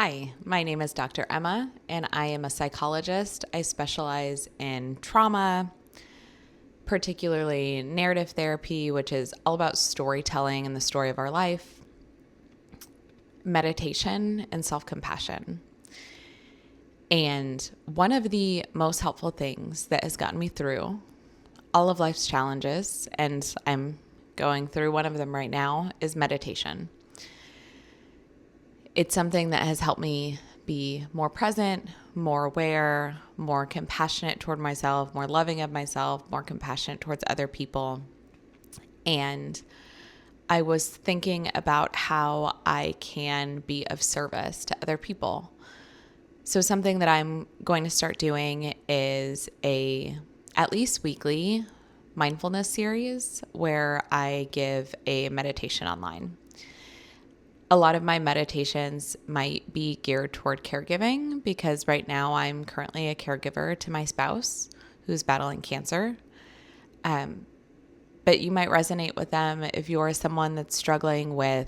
Hi, my name is Dr. Emma, and I am a psychologist. I specialize in trauma, particularly narrative therapy, which is all about storytelling and the story of our life, meditation, and self-compassion. And one of the most helpful things that has gotten me through all of life's challenges, and I'm going through one of them right now, is meditation. It's something that has helped me be more present, more aware, more compassionate toward myself, more loving of myself, more compassionate towards other people. And I was thinking about how I can be of service to other people. So something that I'm going to start doing is at least weekly mindfulness series where I give a meditation online. A lot of my meditations might be geared toward caregiving because right now I'm currently a caregiver to my spouse who's battling cancer. But you might resonate with them if you're someone that's struggling with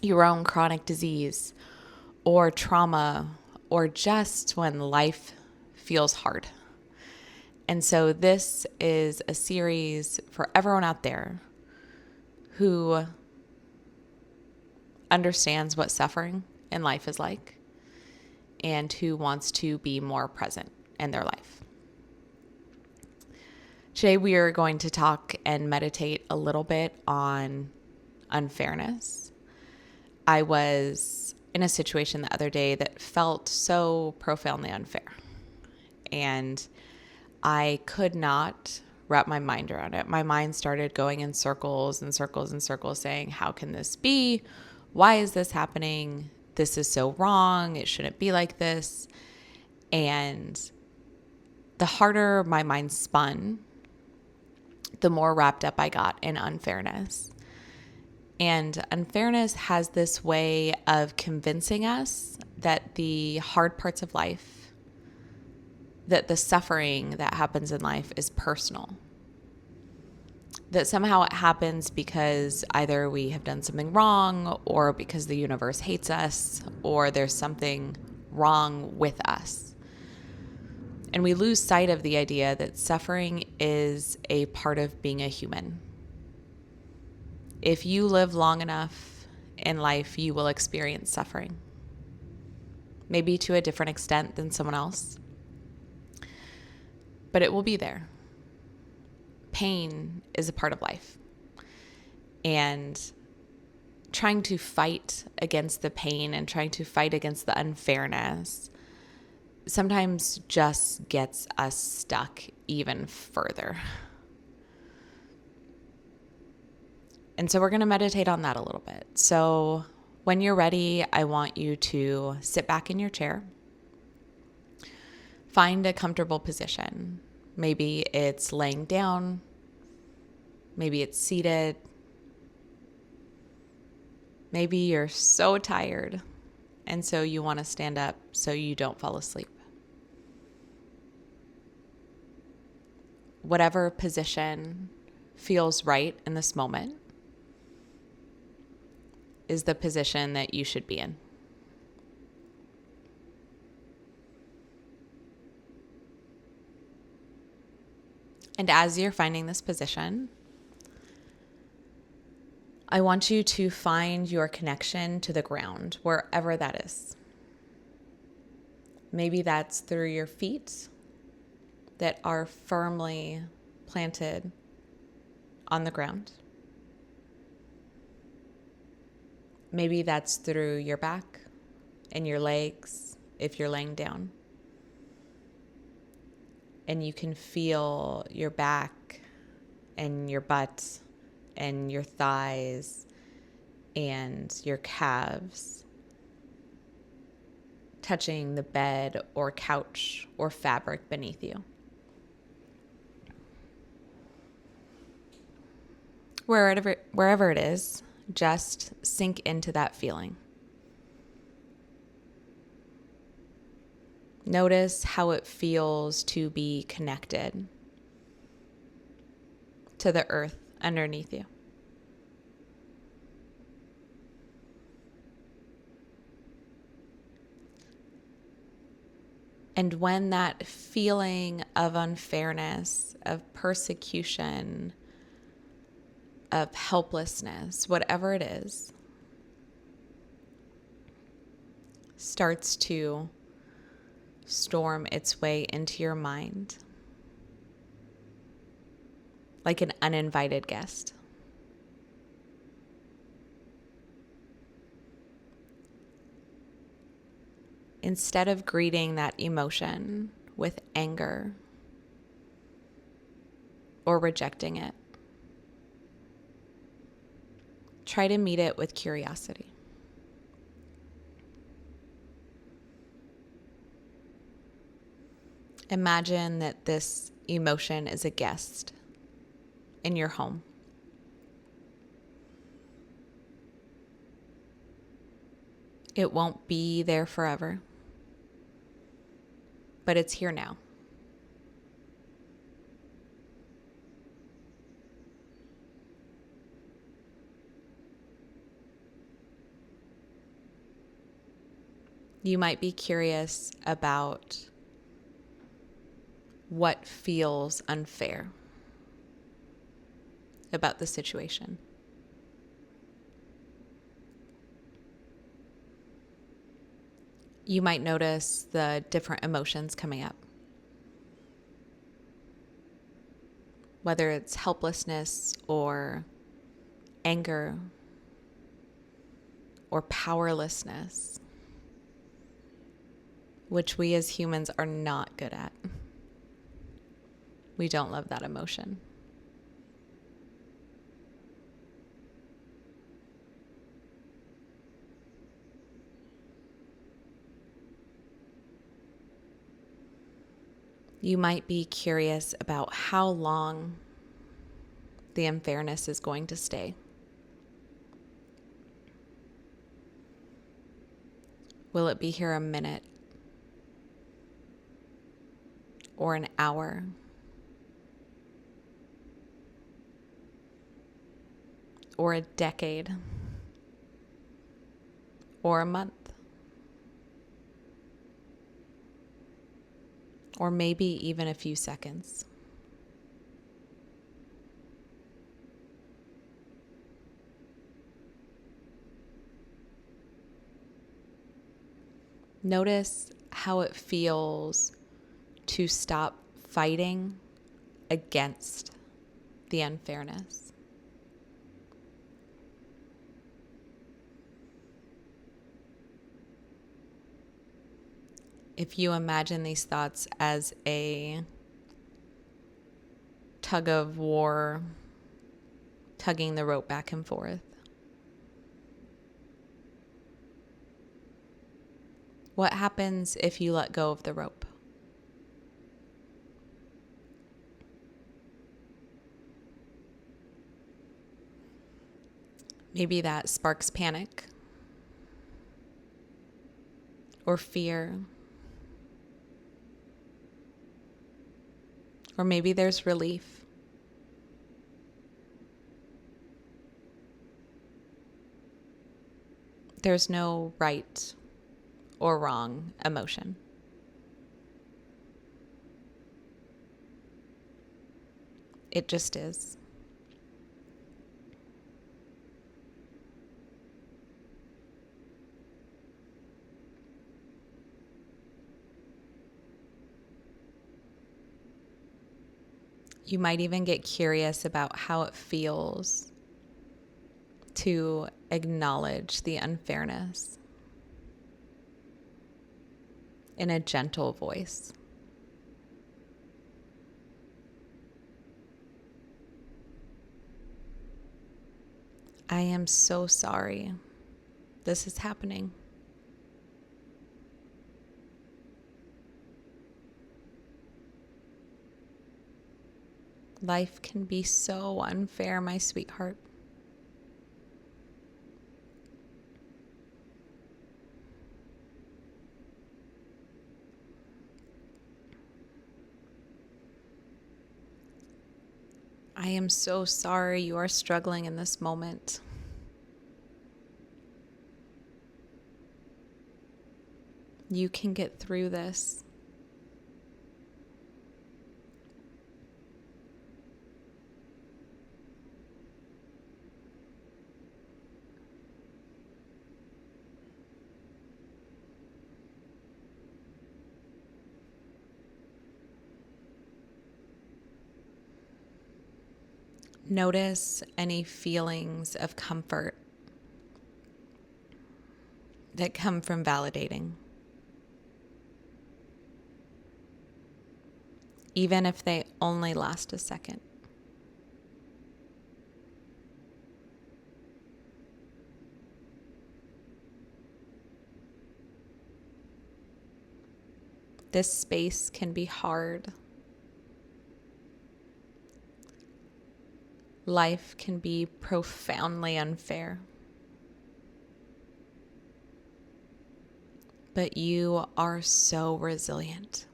your own chronic disease or trauma or just when life feels hard. And so this is a series for everyone out there who understands what suffering in life is like and who wants to be more present in their life. Today we are going to talk and meditate a little bit on unfairness. I was in a situation the other day that felt so profoundly unfair, and I could not wrap my mind around it. My mind started going in circles and circles and circles saying, how can this be? Why is this happening? This is so wrong. It shouldn't be like this. And the harder my mind spun, the more wrapped up I got in unfairness. And unfairness has this way of convincing us that the hard parts of life, that the suffering that happens in life is personal. That somehow it happens because either we have done something wrong or because the universe hates us or there's something wrong with us. And we lose sight of the idea that suffering is a part of being a human. If you live long enough in life, you will experience suffering. Maybe to a different extent than someone else, but it will be there. Pain is a part of life. And trying to fight against the pain and trying to fight against the unfairness sometimes just gets us stuck even further. And so we're going to meditate on that a little bit. So when you're ready, I want you to sit back in your chair. Find a comfortable position. Maybe it's laying down. Maybe it's seated. Maybe you're so tired, and so you want to stand up so you don't fall asleep. Whatever position feels right in this moment is the position that you should be in. And as you're finding this position, I want you to find your connection to the ground, wherever that is. Maybe that's through your feet that are firmly planted on the ground. Maybe that's through your back and your legs if you're laying down. And you can feel your back and your butt and your thighs and your calves touching the bed or couch or fabric beneath you. Wherever it is, just sink into that feeling. Notice how it feels to be connected to the earth underneath you. And when that feeling of unfairness, of persecution, of helplessness, whatever it is, starts to storm its way into your mind like an uninvited guest, instead of greeting that emotion with anger or rejecting it, try to meet it with curiosity. Imagine that this emotion is a guest in your home. It won't be there forever, but it's here now. You might be curious about what feels unfair about the situation. You might notice the different emotions coming up, whether it's helplessness or anger or powerlessness, which we as humans are not good at. We don't love that emotion. You might be curious about how long the unfairness is going to stay. Will it be here a minute or an hour or a decade or a month or maybe even a few seconds? Notice how it feels to stop fighting against the unfairness. If you imagine these thoughts as a tug of war, tugging the rope back and forth, what happens if you let go of the rope? Maybe that sparks panic or fear. Or maybe there's relief. There's no right or wrong emotion. It just is. You might even get curious about how it feels to acknowledge the unfairness in a gentle voice. I am so sorry this is happening. Life can be so unfair, my sweetheart. I am so sorry you are struggling in this moment. You can get through this. Notice any feelings of comfort that come from validating, even if they only last a second. This space can be hard. Life can be profoundly unfair. But you are so resilient.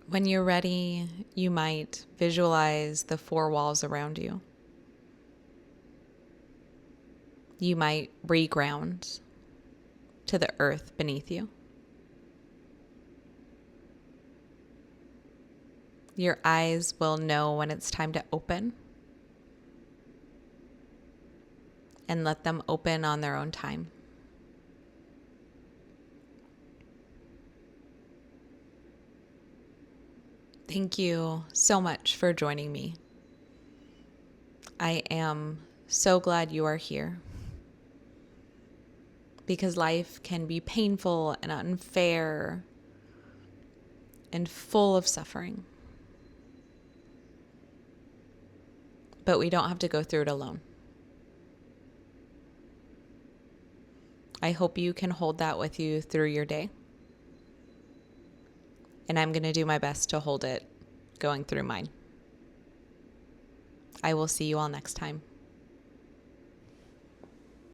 When you're ready, you might visualize the four walls around you. You might reground to the earth beneath you. Your eyes will know when it's time to open, and let them open on their own time. Thank you so much for joining me. I am so glad you are here, because life can be painful and unfair and full of suffering. But we don't have to go through it alone. I hope you can hold that with you through your day. And I'm going to do my best to hold it going through mine. I will see you all next time.